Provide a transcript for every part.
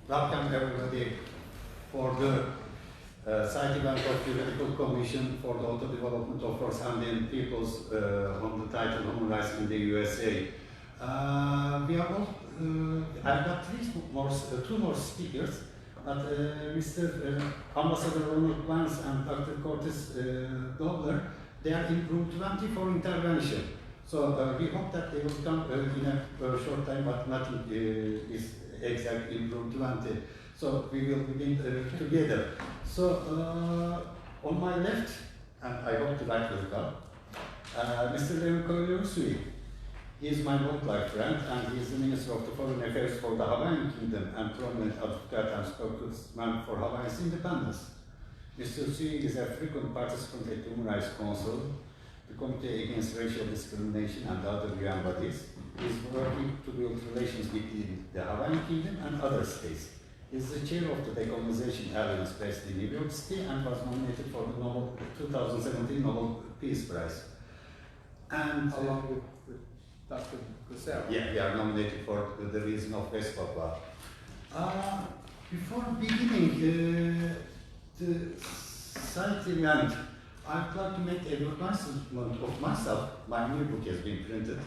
Welcome everybody for the side event of the Medical Commission for the Auto Development of First-Hand Peoples on the title Human Rights in the USA. We are all, I've got two more speakers, but Mr. Ambassador Roland and Dr. Cortez Dobler, they are in room 20 for intervention. So we hope that they will come in a short time, but nothing is exact in room 20. So we will begin together. So on my left, and I hope the right will come, Mr. Leon. He is my long-life friend, and he is the Minister of the Foreign Affairs for the Hawaiian Kingdom and prominent advocate and spokesman for Hawaii's independence. Mr. Sui is a frequent participant at the Human Rights Council, the Committee Against Racial Discrimination and other UN bodies. He is working to build relations between the Hawaiian Kingdom and other states. He is the chair of the Decolonization Alliance based in New York City and was nominated for the 2017 Nobel Peace Prize. And along with Dr. Gusero. Yeah, we are nominated for the reason of West Papua. Before beginning the site event, I'd like to make an advertisement of myself. My new book has been printed.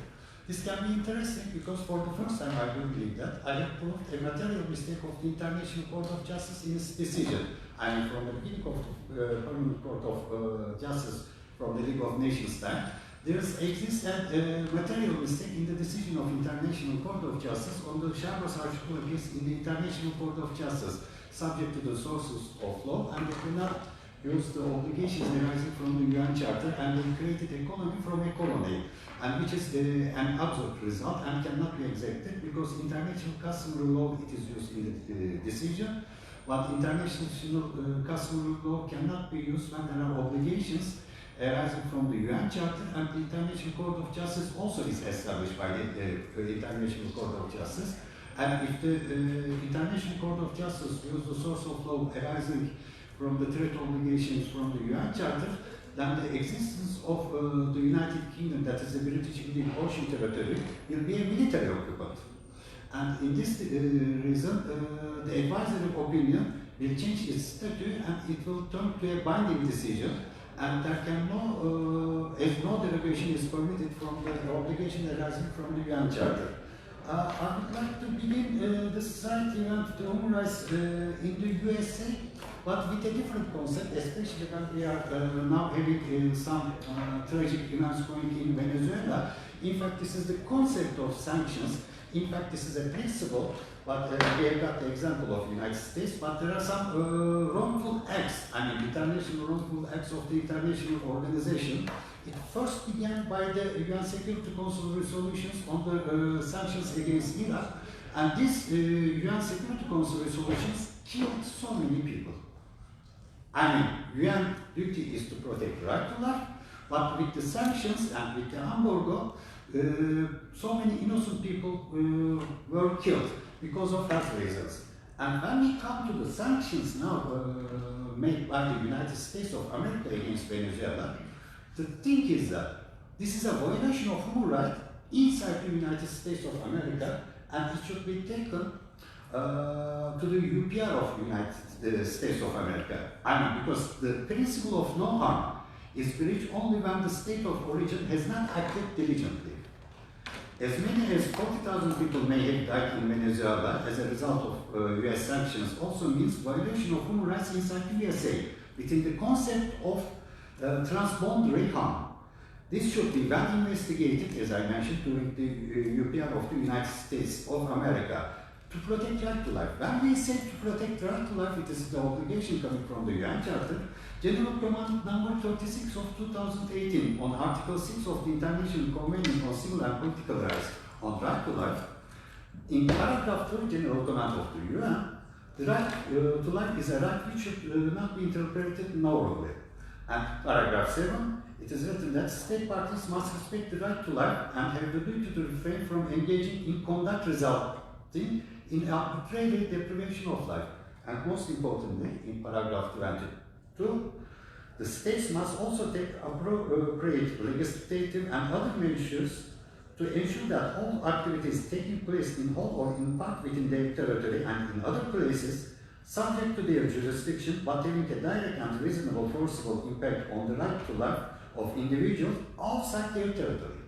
This can be interesting because for the first time I do believe that I have proved a material mistake of the International Court of Justice in its decision. I mean, from the beginning of the Permanent Court of Justice from the League of Nations time, there exists a material mistake in the decision of International Court of Justice on the Chambers Article case in the International Court of Justice, subject to the sources of law, and they cannot use the obligations arising from the UN Charter, and they created a colony from a colony, and which is an absurd result and cannot be accepted because international customary law it is used in the decision, but international customary law cannot be used when there are obligations arising from the UN Charter, and the International Court of Justice also is established by the International Court of Justice. And if the International Court of Justice uses the source of law arising from the threat obligations from the UN Charter, then the existence of the United Kingdom, that is the British Indian Ocean Territory, will be a military occupant. And in this reason, the advisory opinion will change its statute and it will turn to a binding decision. And there can no derogation is permitted from the obligation arising from the UN Charter. I would like to begin the site event to human rights in the USA, but with a different concept, especially when we are now having some tragic events going in Venezuela. In fact, this is the concept of sanctions. In fact, this is a principle, but we have got the example of the United States, but there are some wrongful acts, I mean international wrongful acts of the international organization. It first began by the UN Security Council resolutions on the sanctions against Iraq, and these UN Security Council resolutions killed so many people. I mean, UN duty is to protect the right to life, but with the sanctions and with the embargo, so many innocent people were killed because of health reasons. And when we come to the sanctions now made by the United States of America against Venezuela, the thing is that this is a violation of human rights inside the United States of America, and it should be taken to the UPR of the United States of America. I mean, because the principle of no harm is breached only when the state of origin has not acted diligently. As many as 40,000 people may have died in Venezuela as a result of US sanctions also means violation of human rights inside the USA within the concept of transboundary harm. This should be well investigated, as I mentioned, during the UPR of the United States of America to protect right to life. When we say to protect right to life, it is the obligation coming from the UN Charter. General Command number 36 of 2018 on Article 6 of the International Convention on Civil and Political Rights on Right to Life, in paragraph 3, General Command of the UN, the right to life is a right which should not be interpreted narrowly. And paragraph 7, it is written that state parties must respect the right to life and have the duty to refrain from engaging in conduct resulting in arbitrary deprivation of life. And most importantly, in paragraph 22, the states must also take appropriate legislative and other measures to to ensure that all activities taking place in whole or in part within their territory and in other places, subject to their jurisdiction, but having a direct and reasonable forcible impact on the right to life of individuals outside their territory.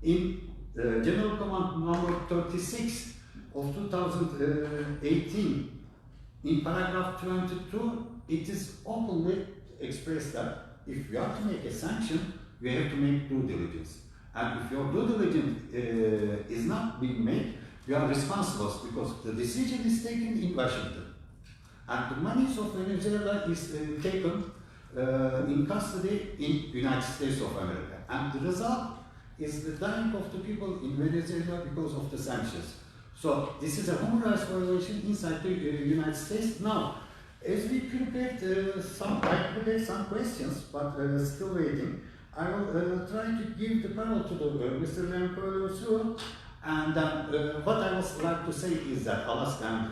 In General Command number 36 of 2018, in paragraph 22, it is openly expressed that if you are to make a sanction, you have to make due diligence. And if your due diligence is not being made, you are responsible because the decision is taken in Washington. And the monies of Venezuela is taken in custody in the United States of America. And the result is the dying of the people in Venezuela because of the sanctions. So this is a human rights violation inside the United States. Now, as we prepared I prepared some questions, but still waiting. I will try to give the panel to Mr. Leoncoelho, and what I would like to say is that Alaska and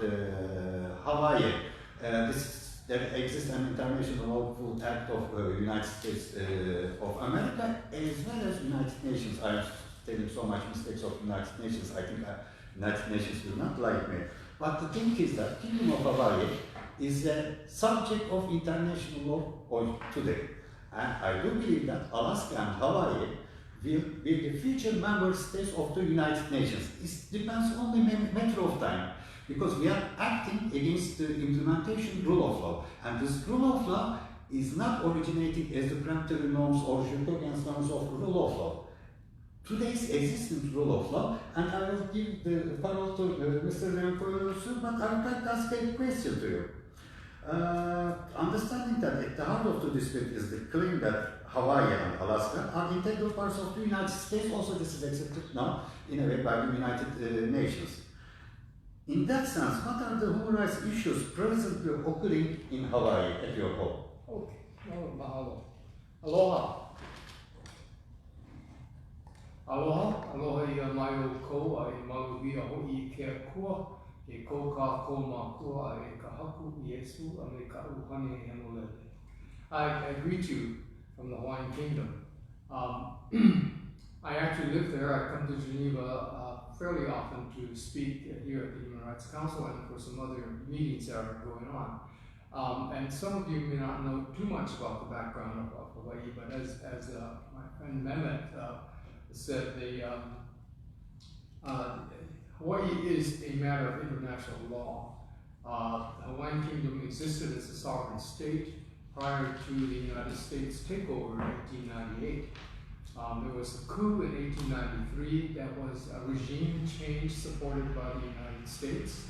Hawaii, there exists an international lawful act of United States of America, as well as United Nations. I am telling so much mistakes of United Nations. I think United Nations will not like me. But the thing is that Kingdom of Hawaii is a subject of international law today. And I do believe that Alaska and Hawaii will be the future member states of the United Nations. It depends on the matter of time, because we are acting against the implementation rule of law. And this rule of law is not originating as the peremptory norms or Jacobian norms of rule of law. Today's existing rule of law, and I will give the panel to Mr. Leoncoelho soon, but I would like to ask a question to you. Understanding that at the heart of the dispute is the claim that Hawaii and Alaska are integral parts of the United States, also this is accepted now in a way by the United Nations. In that sense, what are the human rights issues presently occurring in Hawaii at your home? Okay, mahalo. Aloha. Aloha, aloha I mai o ko I maluhi a hoi ke kua e ko ka ko makua e ka haku I Yesu a me ka uhane e hemolele. I greet you from the Hawaiian Kingdom. I actually live there. I come to Geneva fairly often to speak here at the Human Rights Council and for some other meetings that are going on. And some of you may not know too much about the background of Hawaii, but as my friend Mehmet said, Hawaii is a matter of international law. The Hawaiian Kingdom existed as a sovereign state prior to the United States takeover in 1898. There was a coup in 1893 that was a regime change supported by the United States.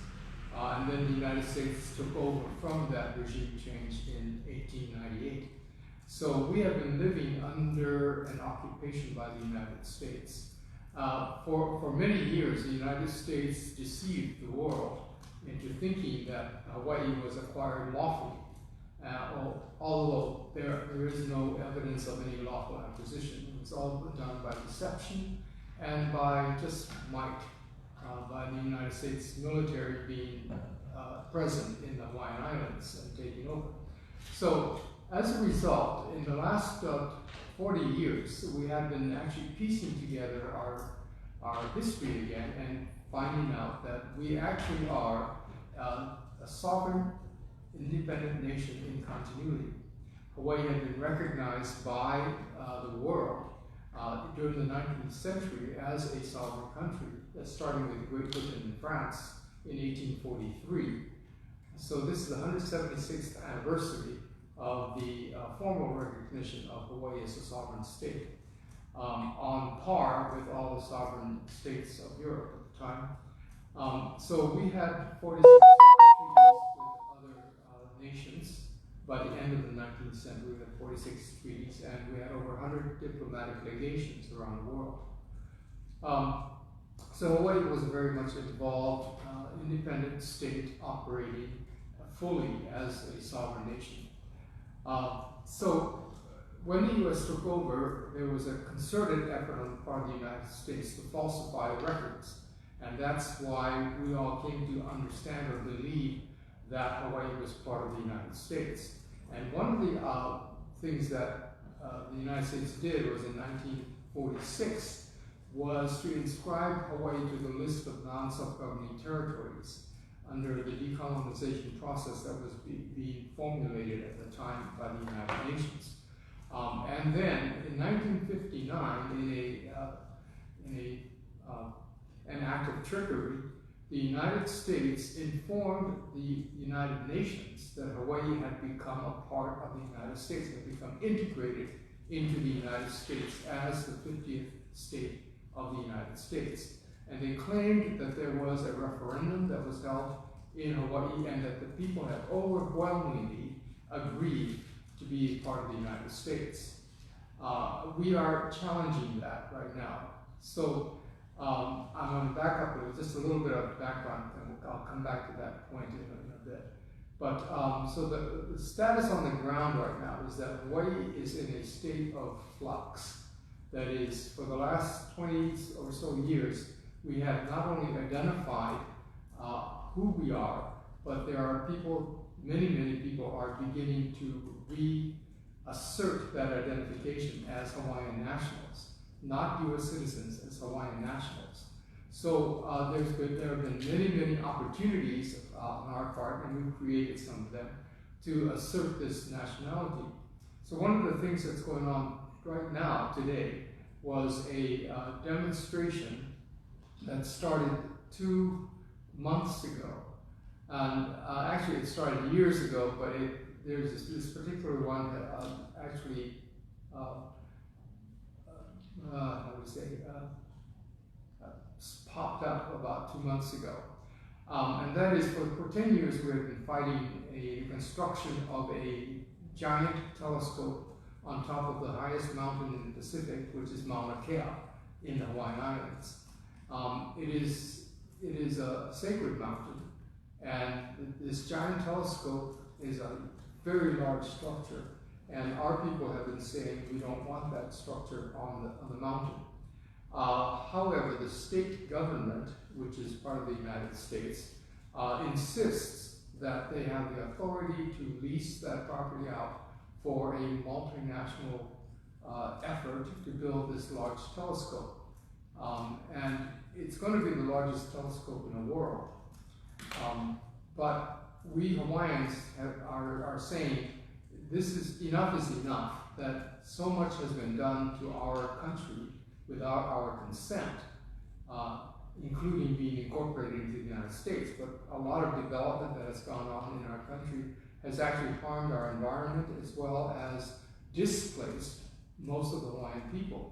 And then the United States took over from that regime change in 1898. So we have been living under an occupation by the United States. For many years, the United States deceived the world into thinking that Hawaii was acquired lawfully, although there is no evidence of any lawful acquisition. It was all done by deception and by just might, by the United States military being present in the Hawaiian Islands and taking over. So as a result, in the last 40 years, we have been actually piecing together our history again and finding out that we actually are a sovereign, independent nation in continuity. Hawaii had been recognized by the world during the 19th century as a sovereign country, starting with Great Britain and France in 1843. So this is the 176th anniversary of the formal recognition of Hawaii as a sovereign state, on par with all the sovereign states of Europe at the time. So we had 46 treaties with other nations. By the end of the 19th century, we had 46 treaties, and we had over 100 diplomatic legations around the world. So Hawaii was a very much involved, independent state operating fully as a sovereign nation. So when the U.S. took over, there was a concerted effort on the part of the United States to falsify records. And that's why we all came to understand or believe that Hawaii was part of the United States. And one of the things that the United States did was in 1946, was to inscribe Hawaii to the list of non-self-governing territories under the decolonization process that was being formulated at the time by the United Nations. And then in 1959, an act of trickery, the United States informed the United Nations that Hawaii had become a part of the United States, had become integrated into the United States as the 50th state of the United States. And they claimed that there was a referendum that was held in Hawaii and that the people had overwhelmingly agreed to be a part of the United States. We are challenging that right now. So I'm going to back up with just a little bit of background, and I'll come back to that point in a bit. But so the status on the ground right now is that Hawaii is in a state of flux. That is, for the last 20 or so years, we have not only identified who we are, but there are people, many people are beginning to reassert that identification as Hawaiian nationals, not U.S. citizens, as Hawaiian nationals. So there have been many opportunities on our part, and we've created some of them, to assert this nationality. So one of the things that's going on right now, today, was a demonstration that started 2 months ago. And actually it started years ago, but there's this particular one that actually, popped up about 2 months ago. And that is, for 10 years we have been fighting a construction of a giant telescope on top of the highest mountain in the Pacific, which is Mauna Kea in the Hawaiian Islands. It is a sacred mountain, and this giant telescope is a very large structure, and our people have been saying we don't want that structure on the mountain. However, the state government, which is part of the United States, insists that they have the authority to lease that property out for a multinational effort to build this large telescope. And it's going to be the largest telescope in the world. But we Hawaiians are saying enough is enough, that so much has been done to our country without our consent, including being incorporated into the United States. But a lot of development that has gone on in our country has actually harmed our environment, as well as displaced most of the Hawaiian people.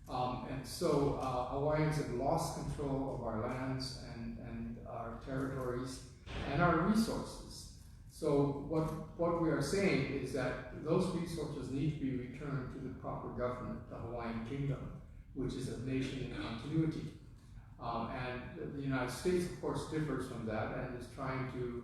And so Hawaiians have lost control of our lands and our territories and our resources. So what we are saying is that those resources need to be returned to the proper government, the Hawaiian Kingdom, which is a nation in continuity. And the United States, of course, differs from that and is trying to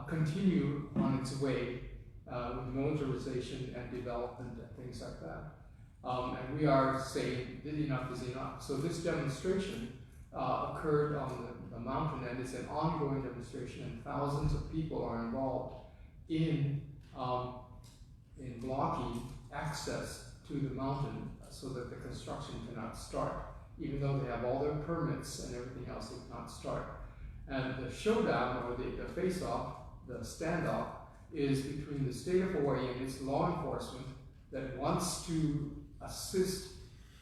continue on its way with militarization and development and things like that. And we are saying that enough is enough. So this demonstration occurred on the mountain, and it's an ongoing demonstration, and thousands of people are involved in blocking access to the mountain so that the construction cannot start. Even though they have all their permits and everything else, they cannot start. And the showdown, or the face-off, the standoff, is between the state of Hawaii and its law enforcement that wants to assist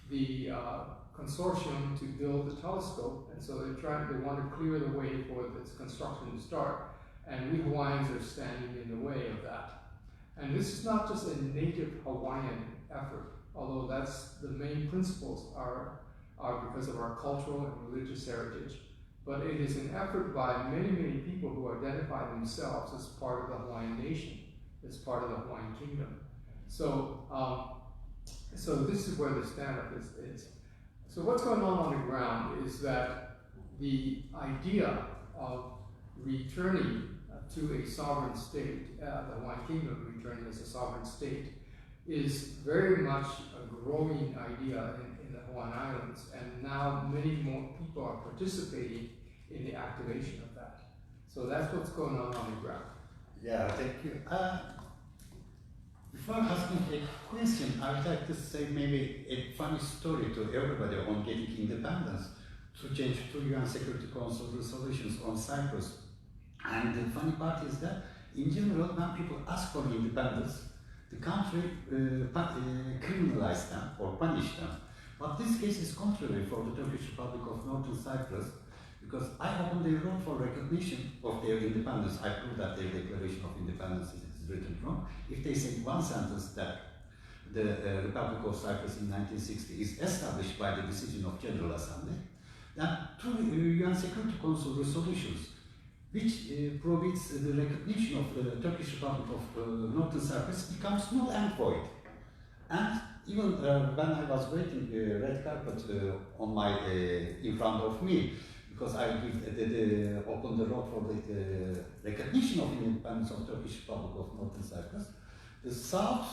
the consortium to build the telescope, and so they want to clear the way for its construction to start. And we Hawaiians are standing in the way of that. And this is not just a native Hawaiian effort, although that's the main principles are because of our cultural and religious heritage. But it is an effort by many people who identify themselves as part of the Hawaiian nation, as part of the Hawaiian Kingdom. So, so this is where the stand-up is. So what's going on the ground is that the idea of returning to a sovereign state, the Hawaiian Kingdom returning as a sovereign state, is very much a growing idea in the Hawaiian Islands, and now many more people are participating in the activation of that. So that's what's going on the ground. Yeah, thank you. Before asking a question, I would like to say maybe a funny story to everybody on getting independence to change to UN Security Council resolutions on Cyprus. And the funny part is that, in general, when people ask for independence, the country criminalized them or punished them. But this case is contrary for the Turkish Republic of Northern Cyprus, because I opened the road for recognition of their independence. I prove that their Declaration of Independence is written wrong. If they say one sentence that the Republic of Cyprus in 1960 is established by the decision of General Assembly, then two UN Security Council resolutions which prohibits the recognition of the Turkish Republic of Northern Cyprus becomes null and void. And even when I was waiting red carpet on my in front of me, because I opened the road for the recognition of independence of Turkish Republic of Northern Cyprus, the South,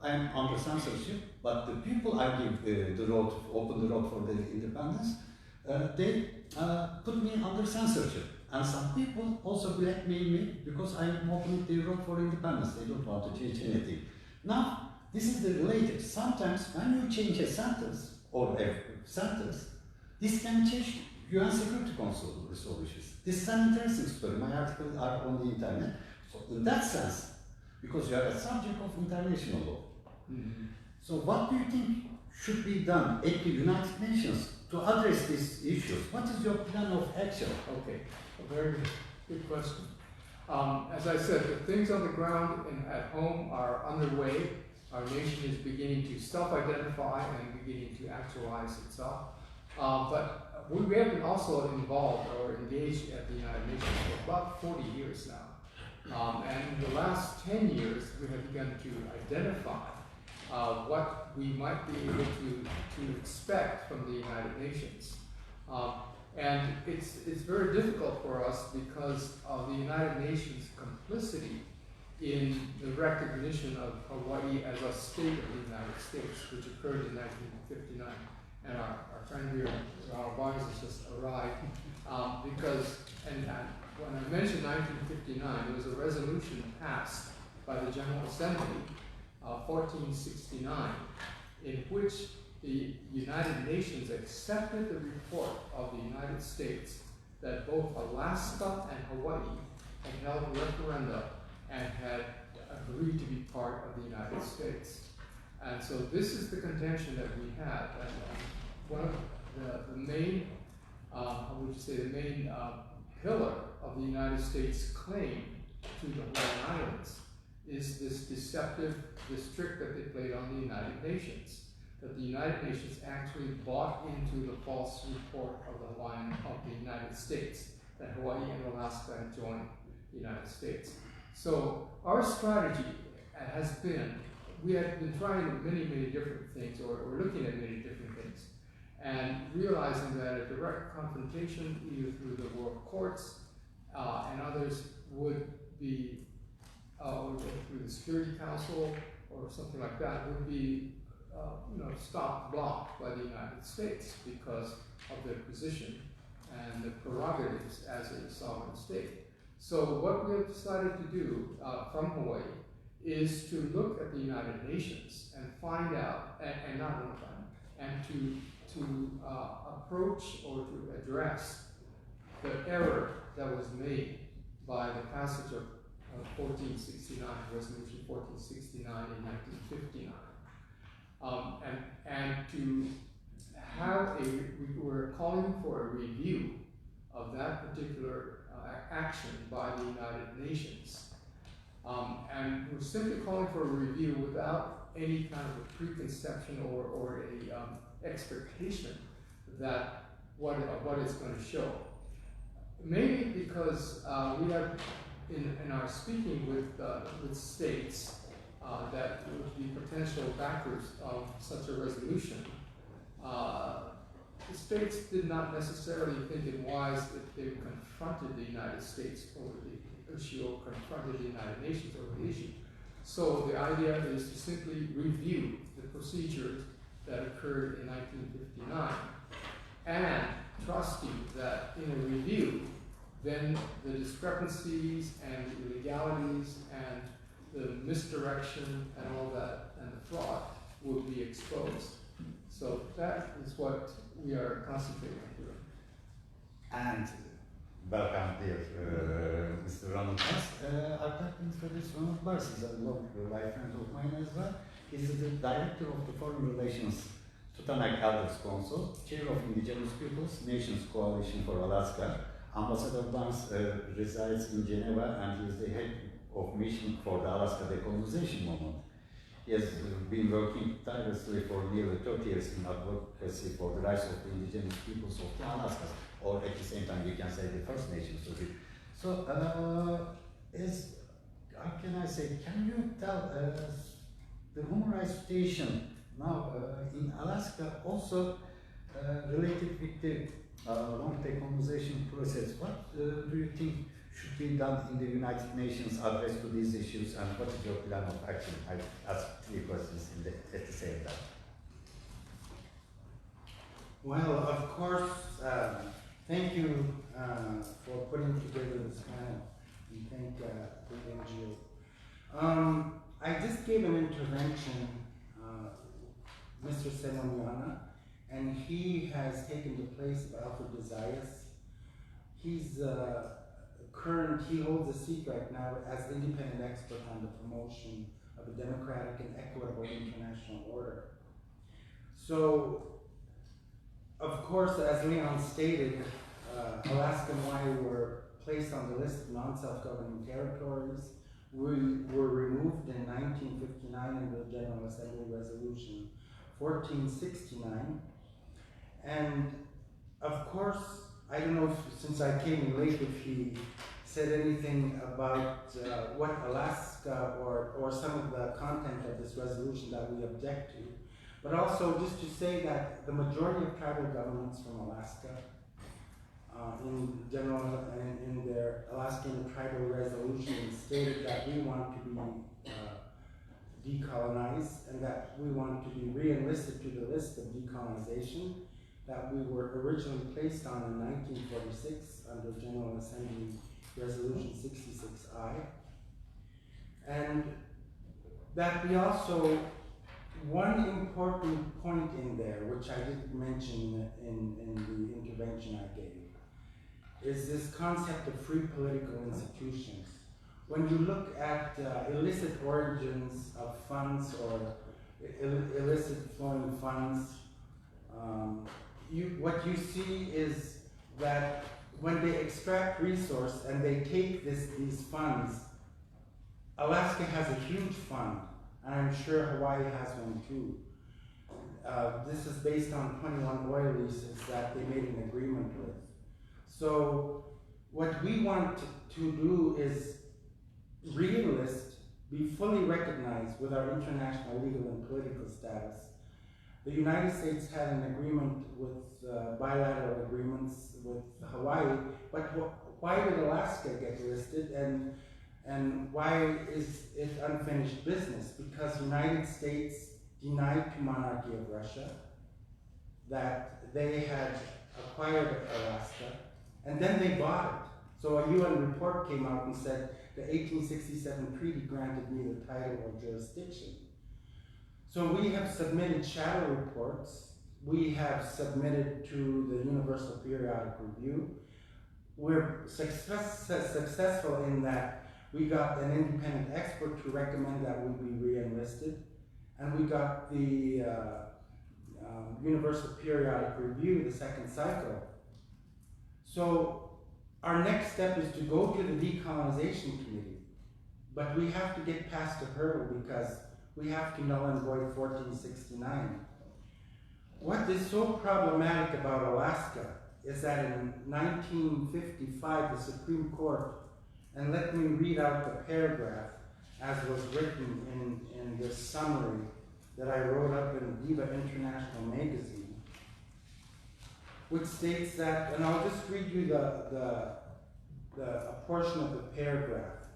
I am under censorship, but the people I give the road, open the road for the independence, they put me under censorship. And some people also blackmail me because I am opening the road for independence. They don't want to change anything. Now, this is the related. Sometimes when you change a sentence or a sentence, this can change UN Security Council resolutions. This is an interesting story. My articles are on the internet. So in that sense, because you are a subject of international law. Mm-hmm. So what do you think should be done at the United Nations to address these issues? What is your plan of action? Okay, a very good question. As I said, the things on the ground and at home are underway. Our nation is beginning to self-identify and beginning to actualize itself. But we have been also involved or engaged at the United Nations for about 40 years now. And in the last 10 years, we have begun to identify what we might be able to expect from the United Nations. And it's very difficult for us because of the United Nations' complicity in the recognition of Hawaii as a state of the United States, which occurred in 1959. And our friend here, Barnes, has just arrived because, when I mentioned 1959, there was a resolution passed by the General Assembly, 1469, in which the United Nations accepted the report of the United States that both Alaska and Hawaii had held referenda and had agreed to be part of the United States. And so this is the contention that we had. And one of the main, how would you say, the main pillar of the United States claim to the Hawaiian Islands is this deceptive, this trick that they played on the United Nations. That the United Nations actually bought into the false report of the United States, that Hawaii and Alaska had joined the United States. So our strategy has been, we have been trying many, many different things, or looking at many different things, and realizing that a direct confrontation, either through the world courts and others, would be, would go through the Security Council or something like that, would be stopped, blocked by the United States because of their position and the prerogatives as a sovereign state. So what we have decided to do from Hawaii is to look at the United Nations and find out, and not only find out, and to approach or to address the error that was made by the passage of 1469, Resolution 1469 in 1959. And to have we're calling for a review of that particular action by the United Nations. And we're simply calling for a review without any kind of a preconception or a expectation that what it's going to show. Maybe because we have, in our speaking with states, that would be potential backers of such a resolution. The states did not necessarily think it wise that they confronted the United States over the issue or confronted the United Nations over the issue. So the idea is to simply review the procedures that occurred in 1959 and trusting that in a review, then the discrepancies and the illegalities and the misdirection and all that and the fraud will be exposed. So that is what we are concentrating on here. And welcome, dear Mr. Roland. I'd like to introduce Ronald Bars. He's a life friend of mine as well. He's the director of the Foreign Relations Tutanak Elders Council, chair of Indigenous Peoples Nations Coalition for Alaska. Ambassador Barnes resides in Geneva and he is the head of mission for the Alaska decolonization movement. He has been working tirelessly for nearly 30 years in advocacy for the rights of the indigenous peoples of the Alaska, or at the same time we can say the First Nations. So, how can I say, can you tell the human rights situation now in Alaska also related with the long decolonization process? What do you think should be done in the United Nations address to these issues, and what is your plan of action? I ask 3 questions at the same time. Well, of course, thank you for putting together this panel, and thank the NGO. I just gave an intervention, Mr. Semonyana, and he has taken the place of Alfred Desaias. He's he holds a seat right now as independent expert on the promotion of a democratic and equitable international order. So, of course, as Leon stated, Alaska and Hawaii were placed on the list of non-self-governing territories. We were removed in 1959 in the General Assembly Resolution 1469. And of course, I don't know if, since I came in late, if he said anything about what Alaska or some of the content of this resolution that we object to. But also just to say that the majority of tribal governments from Alaska, in general and in their Alaskan tribal resolution, stated that we want to be decolonized and that we want to be re-enlisted to the list of decolonization that we were originally placed on in 1946 under General Assembly Resolution 66I. And that we also, one important point in there, which I didn't mention in the intervention I gave, is this concept of free political institutions. When you look at illicit origins of funds or illicit flowing funds, what you see is that when they extract resource and they take these funds, Alaska has a huge fund, and I'm sure Hawaii has one too. This is based on 21 oil leases that they made an agreement with. So what we want to do is re-enlist, be fully recognized with our international legal and political status. The United States had an agreement with bilateral agreements with Hawaii, but why did Alaska get listed, and why is it unfinished business? Because the United States denied to monarchy of Russia that they had acquired Alaska, and then they bought it. So a UN report came out and said the 1867 treaty granted me the title of jurisdiction. So we have submitted shadow reports. We have submitted to the Universal Periodic Review. We're successful in that we got an independent expert to recommend that we be re-enlisted, and we got the Universal Periodic Review, the second cycle. So our next step is to go to the Decolonization Committee, but we have to get past the hurdle because we have to null and void 1469. What is so problematic about Alaska is that in 1955, the Supreme Court, and let me read out the paragraph as was written in this summary that I wrote up in Diva International magazine, which states that, and I'll just read you a portion of the paragraph.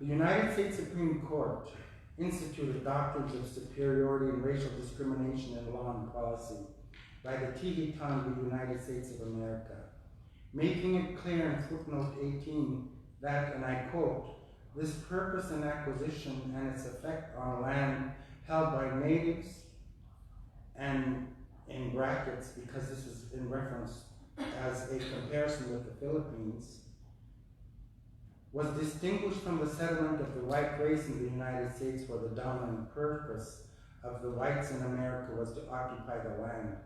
The United States Supreme Court instituted doctrines of superiority and racial discrimination in law and policy by the Tehitan of the United States of America, making it clear in footnote 18 that, and I quote, this purpose and acquisition and its effect on land held by natives, and in brackets, because this is in reference as a comparison with the Philippines, was distinguished from the settlement of the white race in the United States, where the dominant purpose of the whites in America was to occupy the land.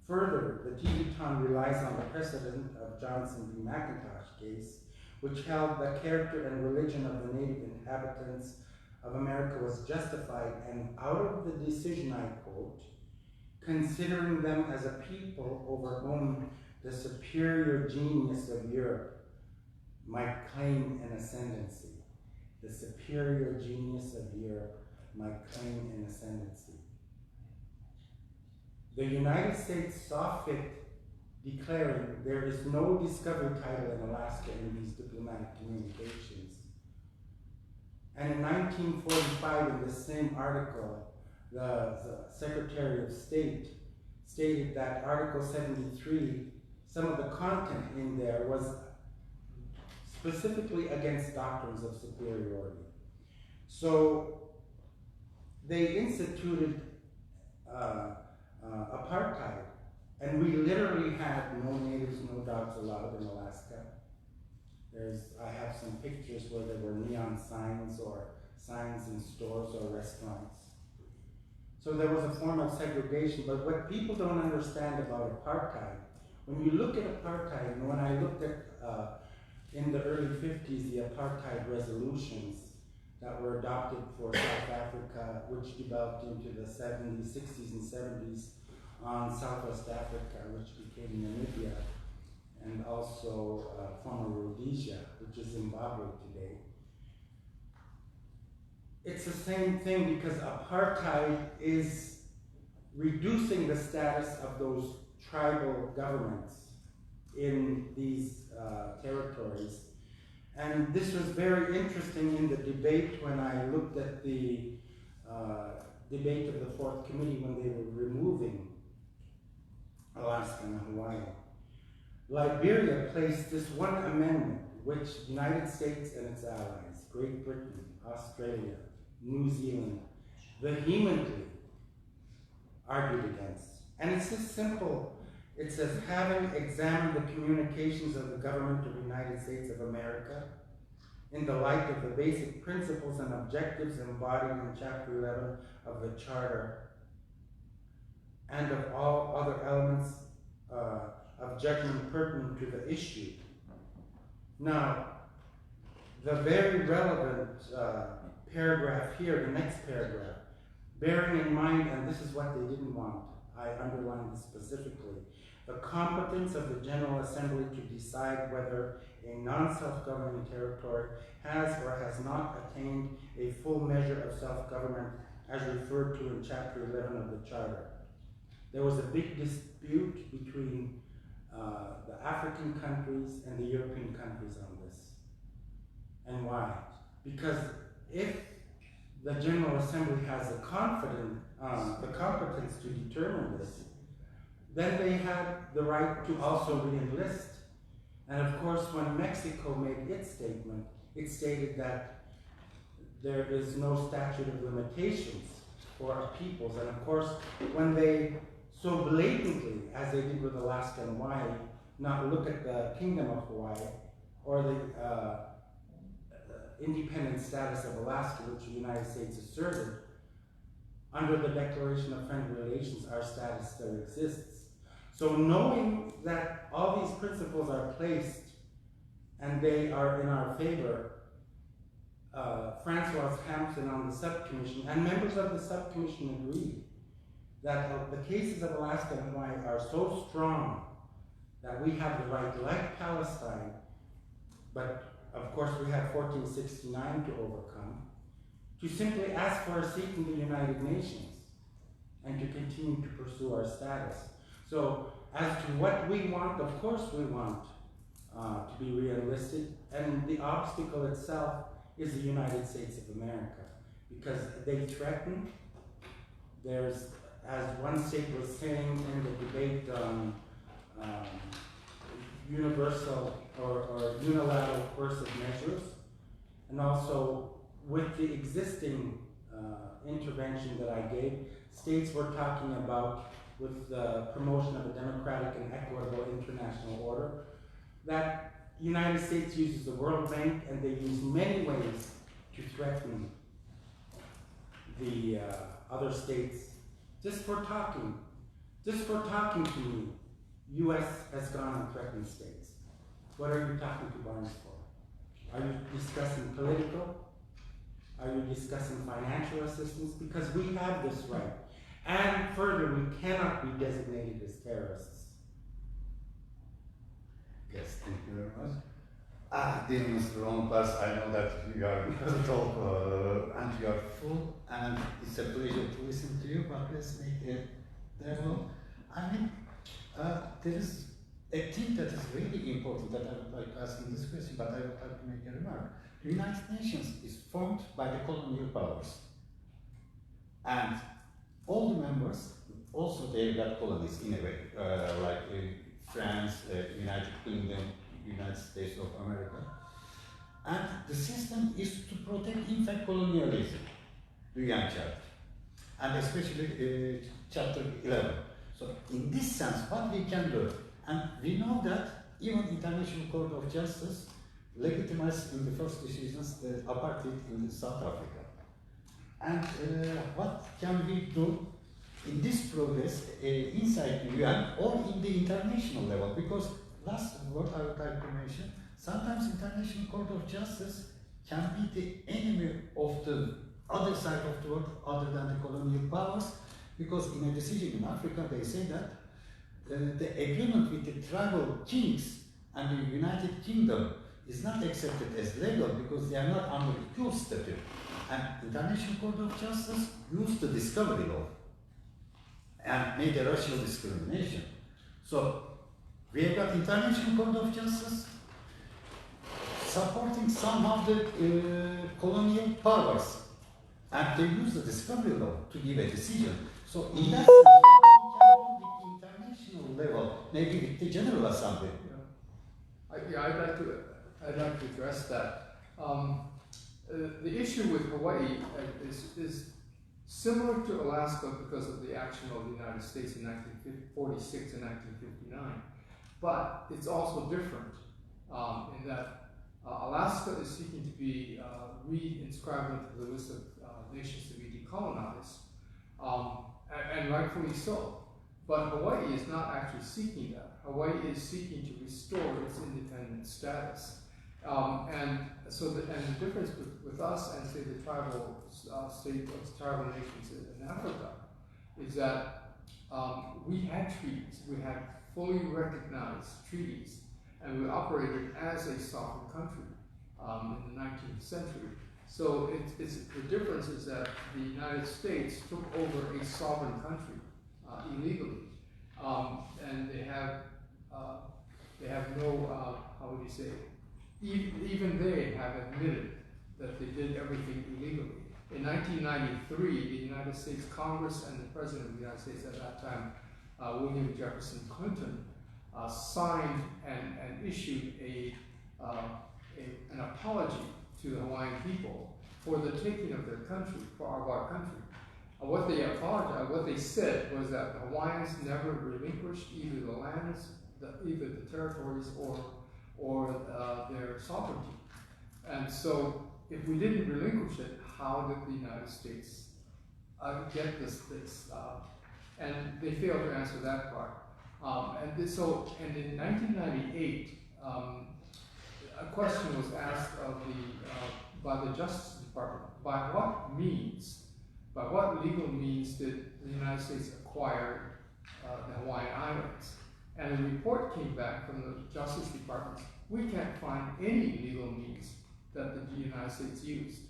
Further, the Teton relies on the precedent of Johnson v. McIntosh case, which held the character and religion of the native inhabitants of America was justified, and out of the decision I quote, considering them as a people over whom the superior genius of Europe might claim an ascendancy. The superior genius of Europe might claim an ascendancy. The United States saw fit declaring there is no discovery title in Alaska in these diplomatic communications. And in 1945, in the same article, the Secretary of State stated that Article 73, some of the content in there was specifically against doctrines of superiority. So they instituted apartheid, and we literally had no natives, no dogs allowed in Alaska. I have some pictures where there were neon signs or signs in stores or restaurants. So there was a form of segregation, but what people don't understand about apartheid, when you look at apartheid, and when I looked at in the early 50s, the apartheid resolutions that were adopted for South Africa, which developed into the 70s, 60s, and 70s on Southwest Africa, which became Namibia, and also former Rhodesia, which is Zimbabwe today. It's the same thing, because apartheid is reducing the status of those tribal governments in these territories. And this was very interesting in the debate when I looked at the debate of the Fourth Committee when they were removing Alaska and Hawaii. Liberia placed this one amendment which the United States and its allies, Great Britain, Australia, New Zealand, vehemently argued against. And it's just simple. It says, having examined the communications of the government of the United States of America in the light of the basic principles and objectives embodied in Chapter 11 of the Charter, and of all other elements of judgment pertinent to the issue. Now, the very relevant paragraph here, the next paragraph, bearing in mind, and this is what they didn't want, I underlined this specifically, the competence of the General Assembly to decide whether a non-self-governing territory has or has not attained a full measure of self-government as referred to in Chapter 11 of the Charter. There was a big dispute between the African countries and the European countries on this. And why? Because if the General Assembly has the competence to determine this, then they had the right to also re-enlist. And of course, when Mexico made its statement, it stated that there is no statute of limitations for our peoples. And of course, when they so blatantly, as they did with Alaska and Hawaii, not look at the Kingdom of Hawaii or the independent status of Alaska, which the United States asserted, under the Declaration of Friendly Relations, our status still exists. So knowing that all these principles are placed and they are in our favor, Francois Hampton on the subcommission and members of the subcommission agreed that the cases of Alaska and Hawaii are so strong that we have the right, like Palestine, but of course we have 1469 to overcome, to simply ask for a seat in the United Nations and to continue to pursue our status. So as to what we want, of course we want to be re-enlisted, and the obstacle itself is the United States of America, because they threaten. There's, as one state was saying in the debate on universal or unilateral coercive measures, And also, with the existing intervention that I gave, states were talking about, with the promotion of a democratic and equitable international order, that the United States uses the World Bank, and they use many ways to threaten the other states just for talking. Just for talking to me, U.S. has gone and threatened states. What are you talking to Barnes for? Are you discussing political? Are you discussing financial assistance? Because we have this right. And further, we cannot be designated as terrorists. Yes, thank you very much. Dear Mr. Roland, I know that you are talk and you are full, and it's a pleasure to listen to you. But let's make a demo. I mean, there is a thing that is really important that I would like to ask in this question, but I would like to make a remark. The United Nations is formed by the colonial powers, and all the members also they got colonies in a way, like France, United Kingdom, United States of America. And the system is to protect, in fact, colonialism, the UN Charter, and especially Chapter 11. So in this sense, what we can do, and we know that even International Court of Justice legitimized in the first decisions the apartheid in South Africa. And what can we do in this progress inside the UN or in the international level? Because last word I would like to mention, sometimes International Court of Justice can be the enemy of the other side of the world other than the colonial powers, because in a decision in Africa they say that the agreement with the tribal kings and the United Kingdom is not accepted as legal because they are not under equal status. And International Court of Justice used the discovery law and made a racial discrimination. So we have got International Court of Justice supporting some of the colonial powers, and they use the discovery law to give a decision. So in that sense, what we can do with the international level, maybe with the General Assembly. I'd like to address that. The issue with Hawaii is similar to Alaska because of the action of the United States in 1946 and 1959, but it's also different in that Alaska is seeking to be re-inscribed into the list of nations to be decolonized, and rightfully so. But Hawaii is not actually seeking that. Hawaii is seeking to restore its independent status. And the difference with us and say the tribal tribal nations in Africa is that we had treaties, we had fully recognized treaties, and we operated as a sovereign country in the 19th century. So the difference is that the United States took over a sovereign country illegally, and they have no how would you say? Even they have admitted that they did everything illegally. In 1993, the United States Congress and the President of the United States at that time, William Jefferson Clinton, signed and issued an apology to the Hawaiian people for the taking of their country, of our country. What they apologized, what they said was that the Hawaiians never relinquished either the lands, either the territories, or their sovereignty. And so, if we didn't relinquish it, how did the United States get this? And they failed to answer that part. And in 1998, a question was asked by the Justice Department: by what legal means did the United States acquire the Hawaiian Islands? And a report came back from the Justice Department: we can't find any legal means that the United States used.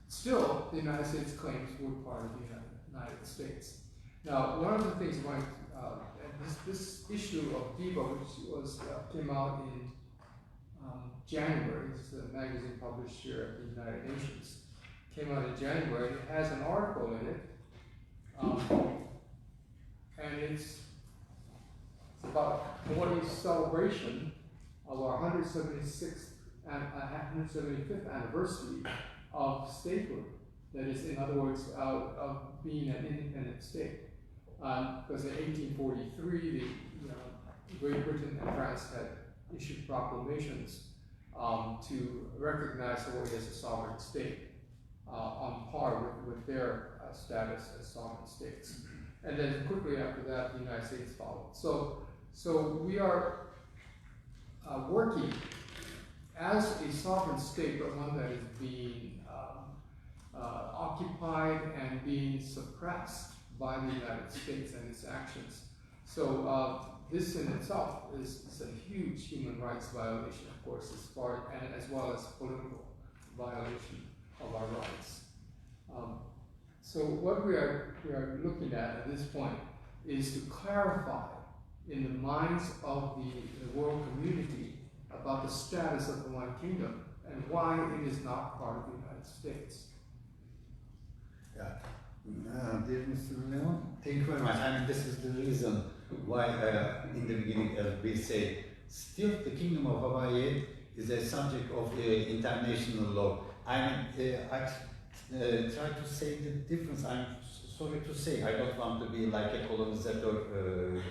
Still, the United States claims we're part of the United States. Now, one of the things this issue of DIVA, which came out in January, it's a magazine published here at the United Nations, came out in January. It has an article in it, and it's about Hawaii's celebration of our 176th 175th anniversary of statehood. That is, in other words, of being an independent state. Because in 1843, Great Britain and France had issued proclamations to recognize Hawaii as a sovereign state, on par with their status as sovereign states. And then quickly after that, the United States followed. So we are working as a sovereign state, but one that is being occupied and being suppressed by the United States and its actions. So this in itself is a huge human rights violation, of course, as well as political violation of our rights. So what we are looking at this point is to clarify in the minds of the world community about the status of the Hawaiian Kingdom and why it is not part of the United States. Yeah. Dear Mr. Leon, thank you very much. I mean, this is the reason why in the beginning, as we say, still the Kingdom of Hawaii is a subject of international law. I mean, I try to say the difference. I'm sorry to say, I don't want to be like a colonizer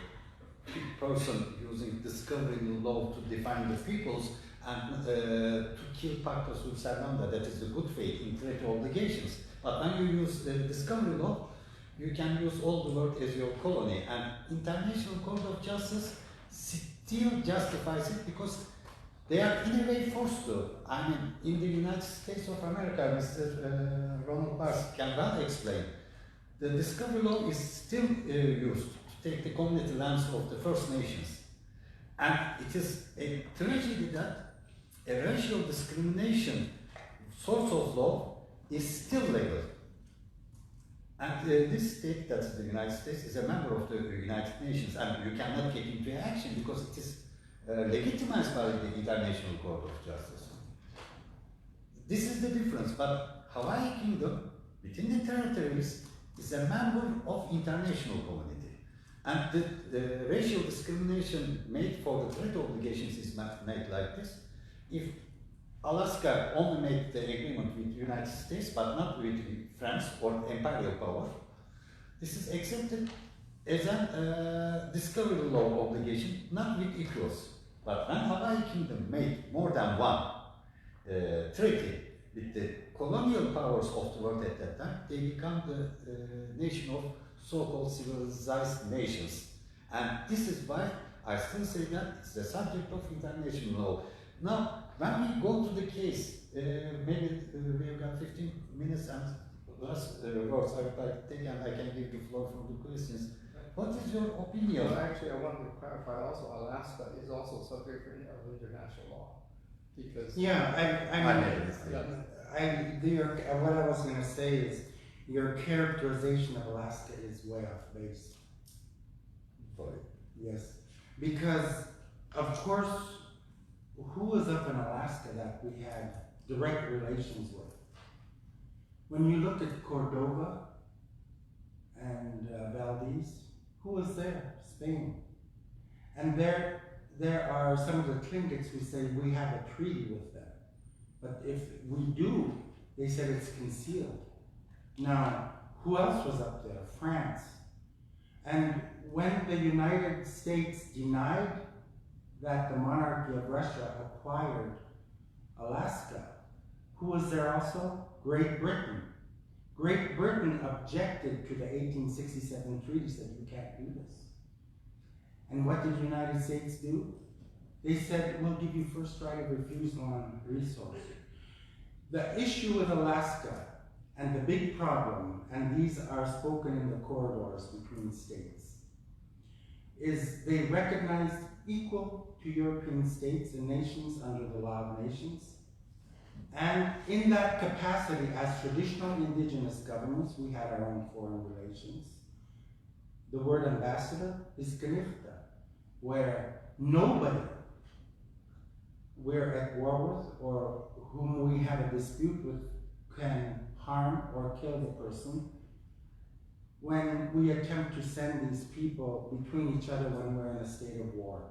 person using discovery law to define the peoples and to kill pactus ut servanda, that is the good faith in treaty obligations. But when you use the discovery law, you can use all the world as your colony, and International Court of Justice still justifies it because they are in a way forced to. I mean, in the United States of America, Mr. Ronald Bars can well explain, the discovery law is still used to take the community lands of the First Nations. And it is a tragedy that a racial discrimination source of law is still legal. And this state, that's the United States, is a member of the United Nations, and you cannot get into action because it is legitimized by the International Court of Justice. This is the difference, but Hawaii Kingdom, within the territories, is a member of international community. And the racial discrimination made for the treaty obligations is made like this. If Alaska only made the agreement with the United States, but not with France or imperial power, this is accepted as a discovery law obligation, not with equals. But when Hawaii Kingdom made more than one treaty with the colonial powers of the world at that time, they become the nation of so-called civilized nations. And this is why I still say that it's the subject of international law. Now, when we go to the case, maybe we have got 15 minutes and last words I would like to take, and I can give the floor for the questions. What is your opinion? Well, actually, I wanted to clarify also, Alaska is also subject of international law. Because what I was going to say is your characterization of Alaska is way off base. Yes, because of course, who was up in Alaska that we had direct relations with? When you look at Cordova and Valdez, who was there? Spain. And there are some of the Tlingits who say we have a treaty with them. But if we do, they said it's concealed. Now, who else was up there? France. And when the United States denied that the monarchy of Russia acquired Alaska, who was there also? Great Britain. Great Britain objected to the 1867 treaty, said you can't do this. And what did the United States do? They said, we'll give you first right of refusal on resources. The issue with Alaska and the big problem, and these are spoken in the corridors between states, is they recognized equal to European states and nations under the law of nations. And in that capacity, as traditional indigenous governments, we had our own foreign relations. The word ambassador is kanifta, where nobody we're at war with or whom we have a dispute with can harm or kill the person when we attempt to send these people between each other when we're in a state of war.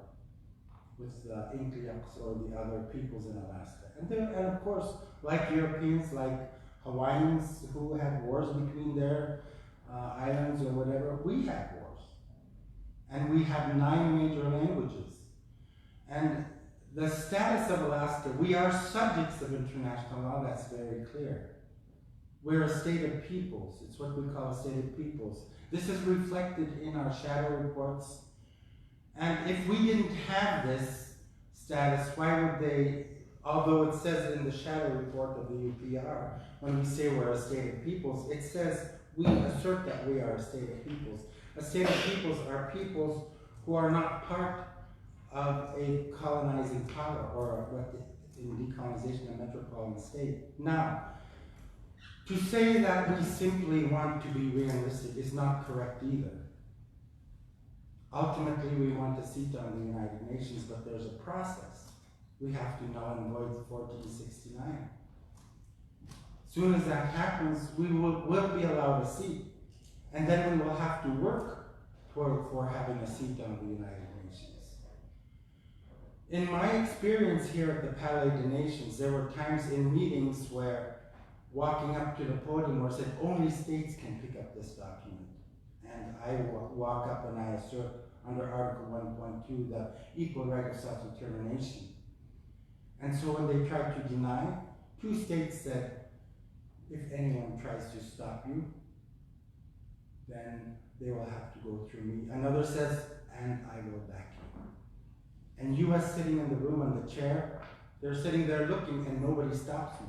with the Inkliaks or the other peoples in Alaska. And of course, like Europeans, like Hawaiians who had wars between their islands or whatever, we had wars. And we have 9 major languages. And the status of Alaska, we are subjects of international law, that's very clear. We're a state of peoples. It's what we call a state of peoples. This is reflected in our shadow reports. And if we didn't have this status, why would they, although it says in the shadow report of the UPR, when we say we're a state of peoples, it says we assert that we are a state of peoples. A state of peoples are peoples who are not part of a colonizing power, or what in decolonization, a metropolitan state. Now, to say that we simply want to be realistic is not correct either. Ultimately, we want a seat on the United Nations, but there's a process. We have to null and void 1469. As soon as that happens, we will be allowed a seat. And then we will have to work for having a seat on the United Nations. In my experience here at the Palais des Nations, there were times in meetings where walking up to the podium where said only states can pick up this document. And I walk up and I assert under Article 1.2 the equal right of self-determination. And so when they tried to deny, 2 states said, if anyone tries to stop you, then they will have to go through me. Another says, and I will back you. And US sitting in the room on the chair, they're sitting there looking and nobody stops me.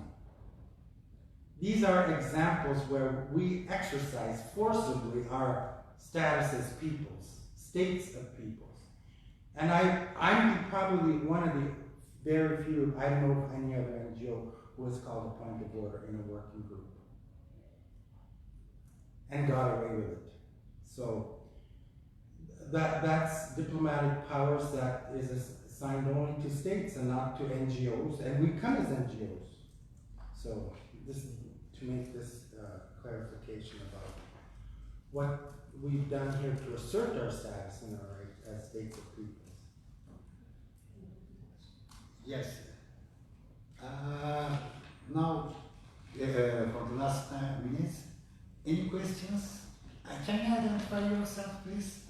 These are examples where we exercise forcibly our status as peoples, states of peoples. And I'm probably one of the very few, I don't know of any other NGO who has called a point of order in a working group and got away with it. So that's diplomatic powers that is assigned only to states and not to NGOs, and we come as NGOs. So this to make this clarification about what we've done here to assert our status and our right as states of peoples. Yes. Now, for the last 10 minutes, any questions? Can you identify yourself, please?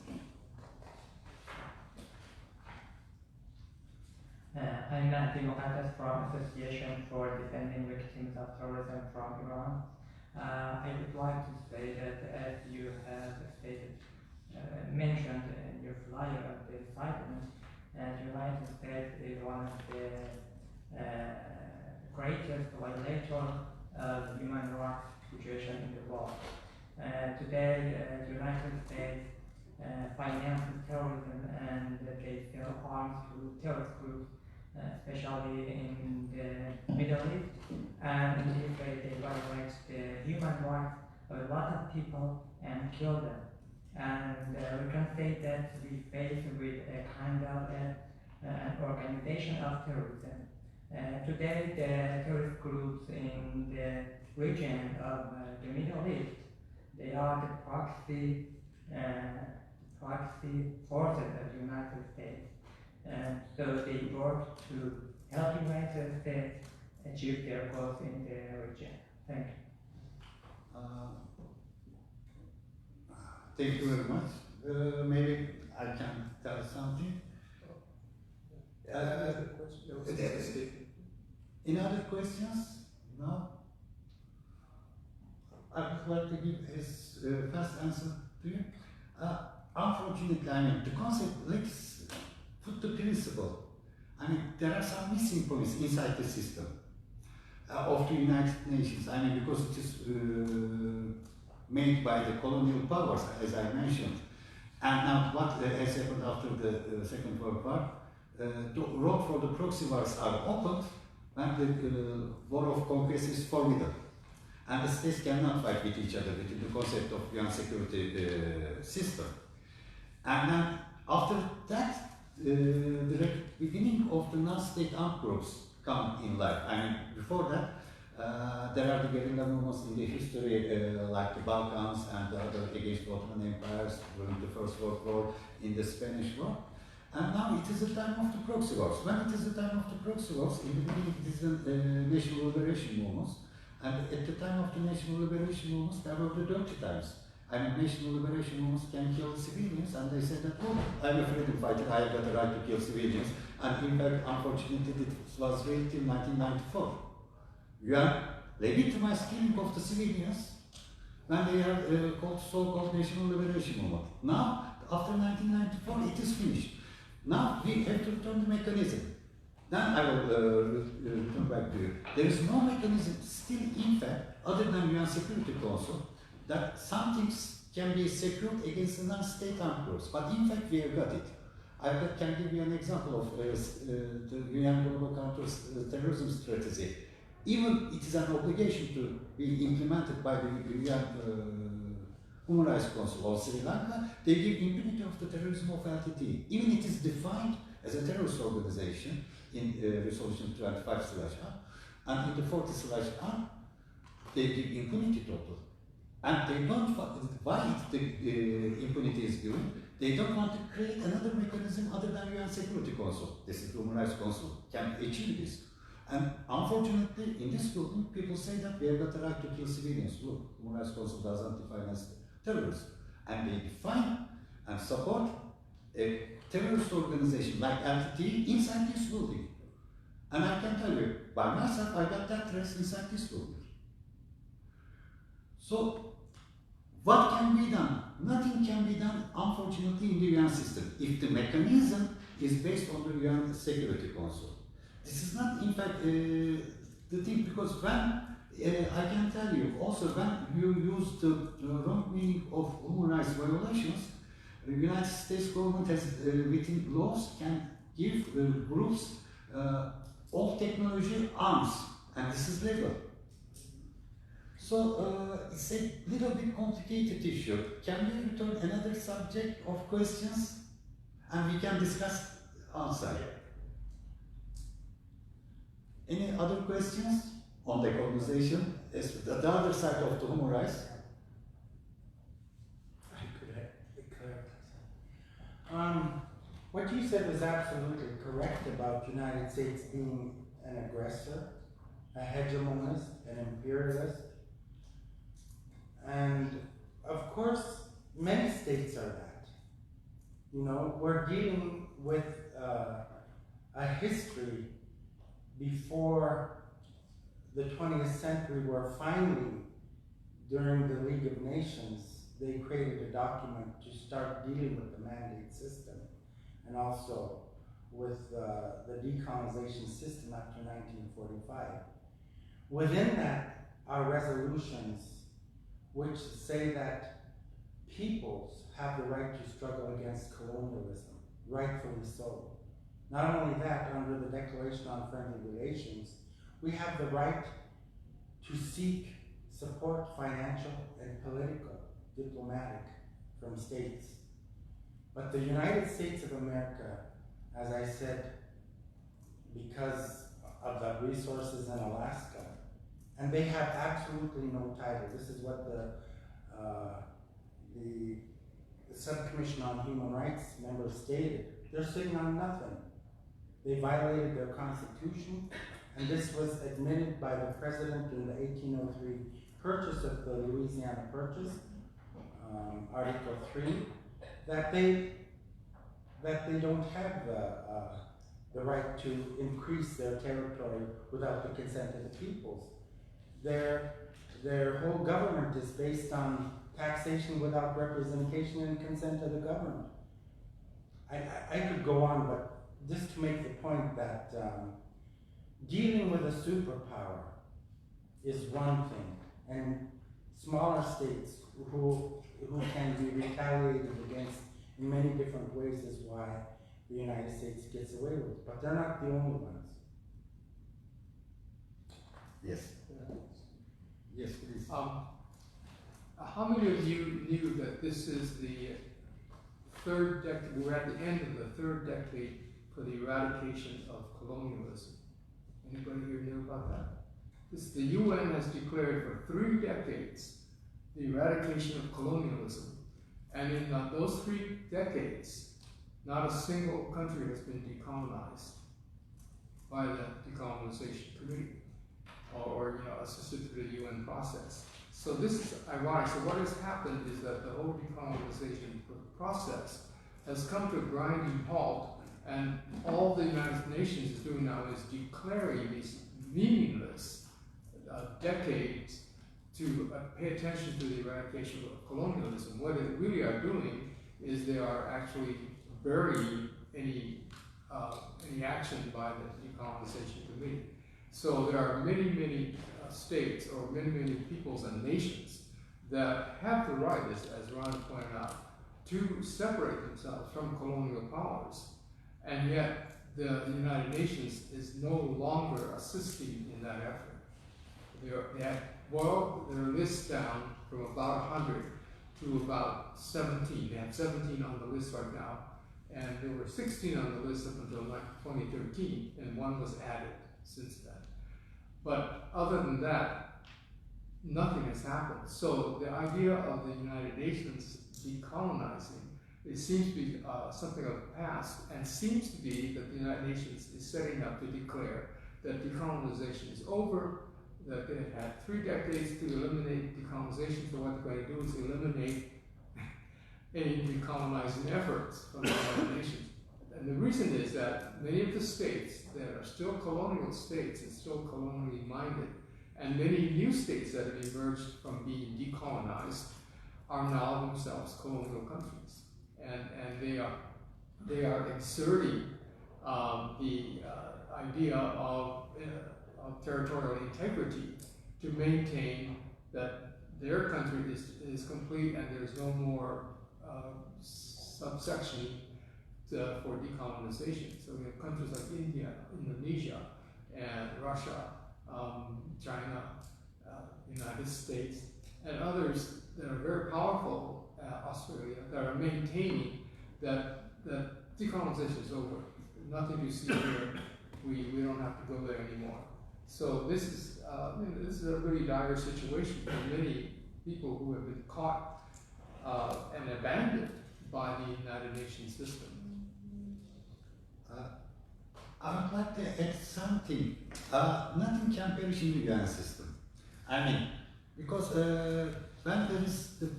I'm a Democrat from Association for Defending Victims of Terrorism from Iran. I would like to say that as you have stated, mentioned in your flyer of the assignment, the United States is one of the greatest violators of human rights situation in the world. Today, the United States finances terrorism and they sell arms to terrorist groups, especially in the Middle East, and in this way they violate the human rights of a lot of people and kill them. And we can say that we face with a kind of an organization of terrorism. Today, the terrorist groups in the region of the Middle East, they are the proxy forces of the United States. So they work to help the United States achieve their goals in the region. Thank you. Thank you very much. Maybe I can tell something. Any other questions? No? I would like to give his first answer to you. Unfortunately, I mean, the concept, let's put the principle. I mean, there are some missing points inside the system of the United Nations. I mean, because it is made by the colonial powers, as I mentioned. And now what has happened after the Second World War, the road for the proxy wars are opened when the war of conquest is formidable. And the states cannot fight with each other within the concept of UN security system. And then after that, the beginning of the non-state armed groups come in life. I mean, before that, there are the guerrilla movements in the history, like the Balkans and the other against Ottoman empires during the First World War, in the Spanish War. And now it is the time of the proxy wars. When it is the time of the proxy wars, in the beginning it is the national liberation movements, and at the time of the national liberation movements, there were the dirty times. I mean, national liberation movements can kill civilians, and they said that, oh, I'm a freedom fighter, I have got the right to kill civilians. And in fact, unfortunately, it was real till 1994. You have legitimized killing of the civilians when they are so-called national liberation movement. Now, after 1994, it is finished. Now we have to return the mechanism. Then I will return back to you. There is no mechanism still, in fact, other than UN Security Council, that some things can be secured against the non-state armed groups. But in fact, we have got it. I can give you an example of the UN Global Counter-Terrorism Strategy. Even it is an obligation to be implemented by the UN Human Rights Council of Sri Lanka, they give impunity of the terrorism of LTT. Even it is defined as a terrorist organization in Resolution 25/R, and in the 40/R, they give impunity total. And they don't, why the impunity is given, they don't want to create another mechanism other than UN Security Council. This is the Human Rights Council can achieve this. And unfortunately, in this building, people say that we have got the right to kill civilians. Look, Human Rights Council doesn't define as terrorists. And they define and support a terrorist organization like LTT inside this building. And I can tell you, by myself, I got that dress inside this building. So, what can be done? Nothing can be done, unfortunately, in the UN system, if the mechanism is based on the UN Security Council. This is not, in fact, the thing, because when, I can tell you, also when you use the wrong meaning of human rights violations, the United States government has, within laws, can give groups all technology arms, and this is legal. So it's a little bit complicated issue. Can we return another subject of questions, and we can discuss outside? Any other questions on the conversation? The other side of the human rights. What you said was absolutely correct about the United States being an aggressor, a hegemonist, an imperialist. And of course, many states are that. You know, we're dealing with a history before the 20th century where finally, during the League of Nations, they created a document to start dealing with the mandate system and also with the decolonization system after 1945. Within that are resolutions which say that peoples have the right to struggle against colonialism, rightfully so. Not only that, under the Declaration on Friendly Relations, we have the right to seek support, financial and political, diplomatic, from states. But the United States of America, as I said, because of the resources in Alaska, and they have absolutely no title. This is what the Subcommission on Human Rights members stated. They're sitting on nothing. They violated their constitution, and this was admitted by the president in the 1803 purchase of the Louisiana Purchase, Article 3, that they don't have the right to increase their territory without the consent of the peoples. Their whole government is based on taxation without representation and consent of the government. I could go on, but just to make the point that dealing with a superpower is one thing, and smaller states who can be retaliated against in many different ways is why the United States gets away with it. But they're not the only ones. Yes. Yes, please. How many of you knew that this is the third decade, we're at the end of the third decade for the eradication of colonialism? Anybody here knew about that? The UN has declared for 3 decades the eradication of colonialism. And in those 3 decades, not a single country has been decolonized by the decolonization committee or assisted through the UN process. So this is ironic. So what has happened is that the whole decolonization process has come to a grinding halt, and all the United Nations is doing now is declaring these meaningless decades to pay attention to the eradication of colonialism. What they really are doing is they are actually burying any action by the decolonization committee. So there are many states or many peoples and nations that have the right, as Roland pointed out, to separate themselves from colonial powers, and yet the United Nations is no longer assisting in that effort. They have boiled their list down from about 100 to about 17. They have 17 on the list right now, and there were 16 on the list up until 2013, and one was added since then. But other than that, nothing has happened. So the idea of the United Nations decolonizing, it seems to be something of the past, and seems to be that the United Nations is setting up to declare that decolonization is over, that they have had 3 decades to eliminate decolonization, so what they're going to do is eliminate any decolonizing efforts from the United Nations. And the reason is that many of the states that are still colonial states and still colonially minded, and many new states that have emerged from being decolonized, are now themselves colonial countries, and they are exerting the idea of territorial integrity to maintain that their country is complete and there's no more subsection for decolonization. So we have countries like India, Indonesia, and Russia, China, United States, and others that are very powerful, Australia, that are maintaining that decolonization is over. Nothing you see here, we don't have to go there anymore. So this is a really dire situation for many people who have been caught and abandoned by the United Nations system. I would like to add something. Nothing can perish in the UN system. I mean, because when there is the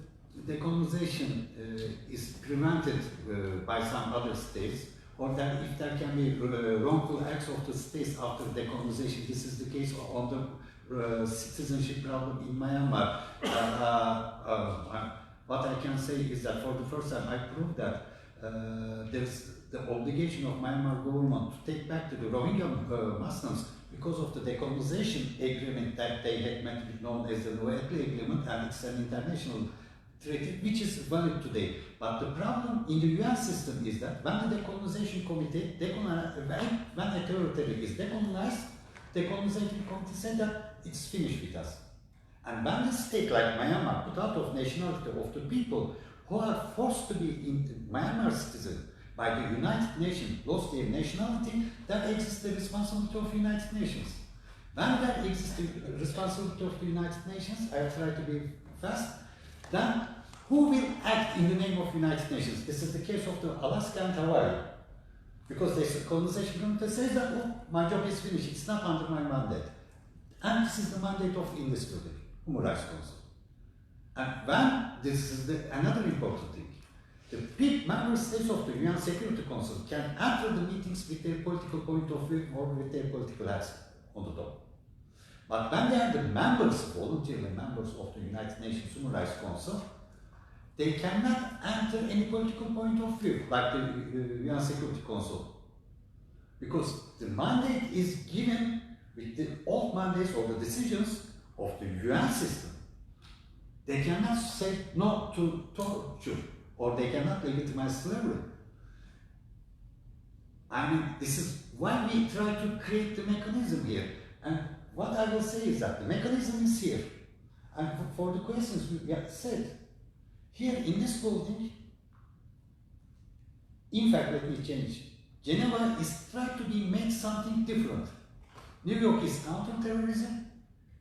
decolonization is prevented by some other states, or that if there can be wrongful acts of the states after decolonization, this is the case on the citizenship problem in Myanmar. What I can say is that for the first time I proved that there's the obligation of Myanmar government to take back to the Rohingya Muslims because of the decolonization agreement that they had met, known as the Noetli Agreement, and it's an international treaty which is valid today. But the problem in the UN system is that when the decolonization committee, when a territory is decolonized, the decolonization committee said that it's finished with us. And when the state like Myanmar put out of nationality of the people who are forced to be in Myanmar citizens by the United Nations, lost their nationality, there exists the responsibility of the United Nations. When there exists the responsibility of the United Nations, I try to be fast, then who will act in the name of United Nations? This is the case of the Alaska and Hawaii. Because the colonization committee says that, oh, my job is finished, it's not under my mandate. And this is the mandate of indisputable Human Rights Council. And when, this is another important thing, the big member states of the UN Security Council can enter the meetings with their political point of view or with their political action on the top. But when they are the members, voluntarily members of the United Nations Human Rights Council, they cannot enter any political point of view, like the UN Security Council. Because the mandate is given with the old mandates or the decisions of the UN system. They cannot say no to torture, or they cannot legitimize slavery. I mean, this is why we try to create the mechanism here. And what I will say is that the mechanism is here. And for the questions we have said, here in this building, in fact, let me change. Geneva is trying to be made something different. New York is counter-terrorism.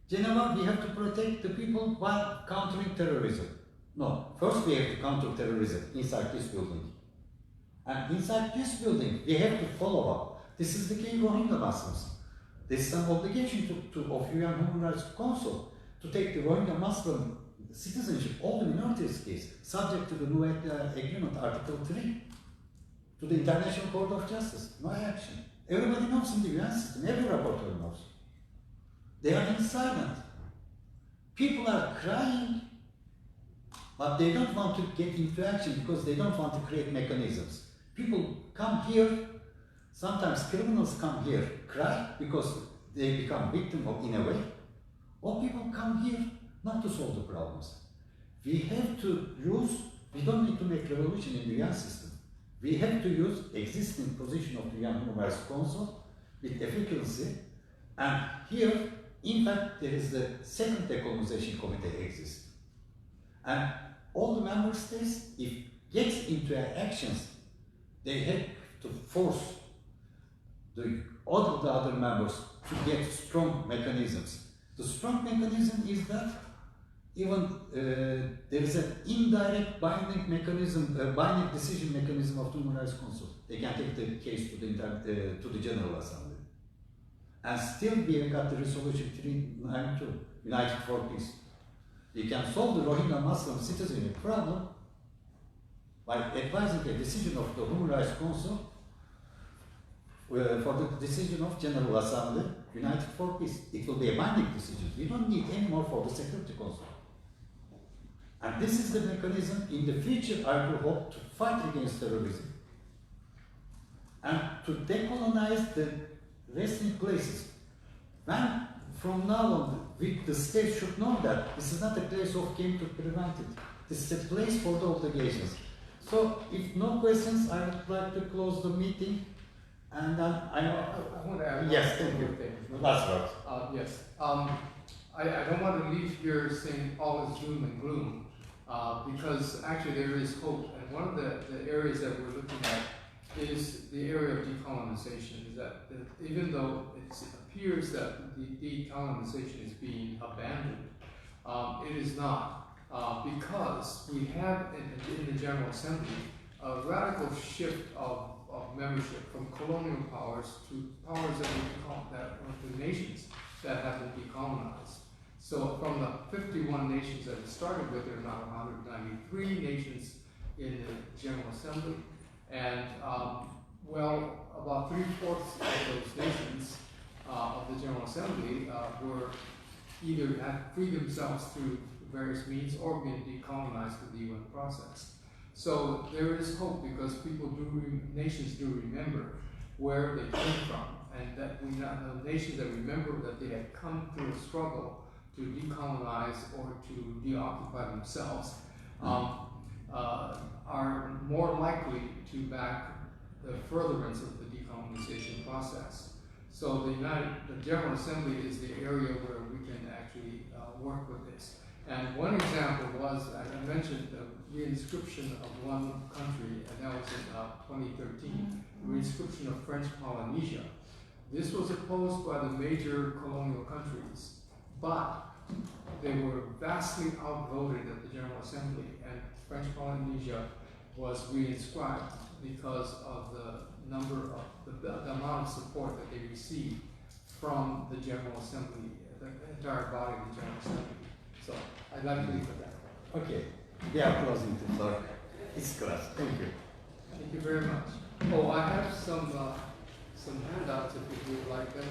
Geneva, we have to protect the people while countering terrorism. No, first we have to counter terrorism inside this building. And inside this building, we have to follow up. This is the key Rohingya Muslims. There is some obligation of UN Human Rights Council to take the Rohingya Muslim citizenship, all the minorities case, subject to the new agreement, Article 3, to the International Court of Justice. No action. Everybody knows in the UN system, every rapporteur knows. They are in silence. People are crying, but they don't want to get into action because they don't want to create mechanisms. People come here, sometimes criminals come here, cry because they become victim of, in a way, or people come here not to solve the problems. We have to use, we don't need to make revolution in the UN system. We have to use existing position of the UN Human Rights Council with efficacy, and here, in fact, there is the second decolonization committee exists. And all the member states, if gets into actions, they have to force all of the other members to get strong mechanisms. The strong mechanism is that even there is an indirect binding mechanism, binding decision mechanism of the Human Rights Council. They can take the case to the General Assembly. And still we have got the resolution 392, United for Peace. We can solve the Rohingya Muslim citizenship problem by advising a decision of the Human Rights Council for the decision of General Assembly, United for Peace. It will be a binding decision. We don't need any more for the Security Council. And this is the mechanism in the future I will hope to fight against terrorism and to decolonize the resting places. When from now on, the state should know that this is not a place of game to prevent it. This is a place for the obligations. So, if no questions, I would like to close the meeting. And then I want to add yes, one thank you. thing. That's right. Yes. I don't want to leave here saying all is doom and gloom, because actually there is hope. And one of the areas that we're looking at is the area of decolonization. Is that even though it appears that the decolonization is being abandoned, it is not, because we have in the General Assembly a radical shift of membership from colonial powers to powers that the nations that have been decolonized. So from the 51 nations that it started with, there are now 193 nations in the General Assembly, and well, about 3/4 of those nations of the General Assembly were either had freed themselves through various means or been decolonized through the UN process. So there is hope because nations do remember where they came from, and that we now know nations that remember that they had come through a struggle to decolonize or to deoccupy themselves are more likely to back the furtherance of the decolonization process. So the General Assembly is the area where we can actually work with this. And one example was, I mentioned the reinscription of one country, and that was in 2013, the reinscription of French Polynesia. This was opposed by the major colonial countries, but they were vastly outvoted at the General Assembly, and French Polynesia was reinscribed because of the number of the amount of support that they received from the General Assembly, the entire body of the General Assembly. So I'd like to leave it at that. Okay, we are closing the floor. It's closed. Thank you. Thank you very much. Oh, I have some handouts if you would like them.